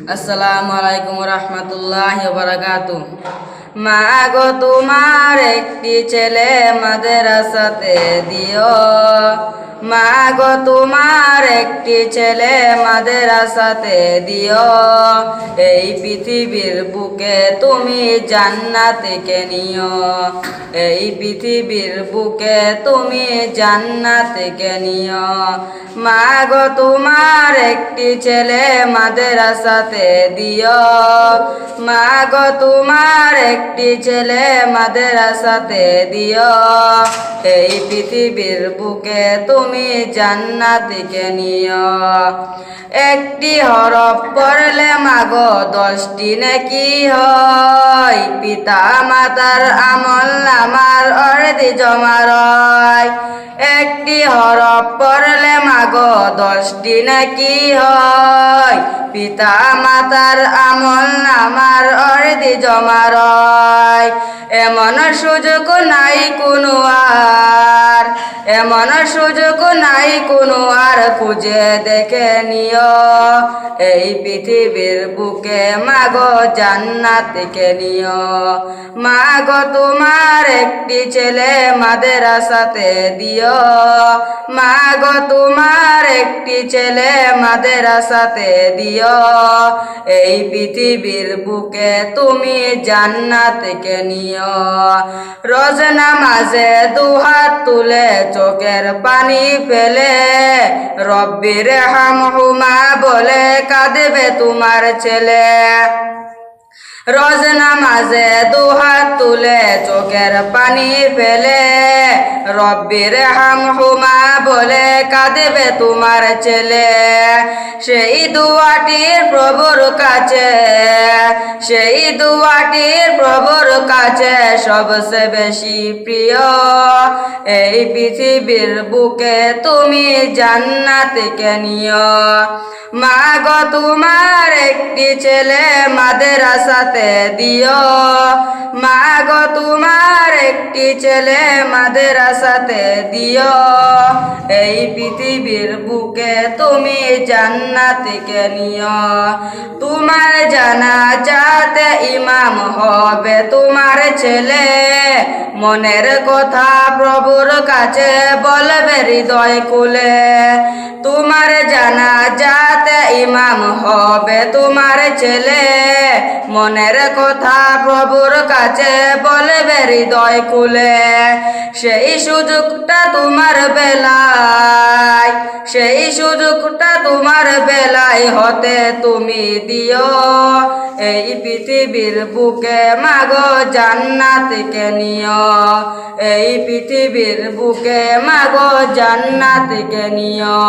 আসসালামু আলাইকুম রহমতুল্লাহি ওয়া বারাকাতুহু। মা গো তোমার একটি ছেলে মাদ্রাসাতে দিও, মা গো তোমার একটি ছেলে মাদ্রাসাতে দিও। এই পৃথিবীর বুকে তুমি জান্নাতকে নিও, এই পৃথিবীর বুকে তুমি জান্নাতকে নিও। মা গো তোমার একটি ছেলে মাদ্রাসাতে দিও, মা গো তোমার একটি ছেলে মাদ্রাসাতে দিও। এই পৃথিবীর বুকে তুমি জান্নাতকে নিও। একটি হরফ পড়লে মাগো 10টি নেকি হয়, পিতা মাতার আমল নামার অর্ধি জমা রয়। একটি হরফ পড়লে মাগো 10টি নেকি হয়, পিতা মাতার আমল নামার অর্ধি জমা রয়। এমন সুযোগ নাই কোনো আর, এমন সুযোগ নাই কোনো আর, খুঁজে দেখে নিও। এই পৃথিবীর বুকে মাগো জান্নাতকে নিও। মা গো তোমার একটি ছেলে মাদ্রাসাতে দিও, মা গো তোমার একটি ছেলে মাদ্রাসাতে দিও। এই পৃথিবীর বুকে তুমি জান্নাতকে নিও। রোজ নামাজে দুহাত তুলে চোখের পানি ফেলে রব্বির হামহুমা বলে কাঁদবে তোমার ছেলে। রোজ নামাজে দুহাত তুলে চোখের পানি ফেলে রব্বির হামহুমা বলে কাঁদবে তোমার ছেলে। সেই দুয়াটির প্রভুর কাছে, সেই দুয়াটির প্রভুর কাছে সবচেয়ে বেশি প্রিয়। এই পৃথিবীর বুকে তুমি জান্নাতকে নিও। মা গো তোমার একটি ছেলে মাদ্রাসাতে দিও, মা গো তোমার একটি ছেলে মাদ্রাসাতে দিও। এই পৃথিবীর বুকে তুমি জান্নাতকে নিও। তোমার জানাজাতে ইমাম হবে তোমার ছেলে, মনের কথা প্রভুর কাছে বলবে হৃদয় খুলে। তোমার জানাজাতে ইমাম হবে তোমার ছেলে, মনের কথা প্রভুর কাছে বলবে হৃদয় খুলে। সেই সুযোগটা তোমার বেলায়, সেই সুযোগটা তোমার বেলায় হতে তুমি দিও। এই পৃথিবীর বুকে মাগো জান্নাতকে নিও, এই পৃথিবীর বুকে মাগো জান্নাতকে নিও।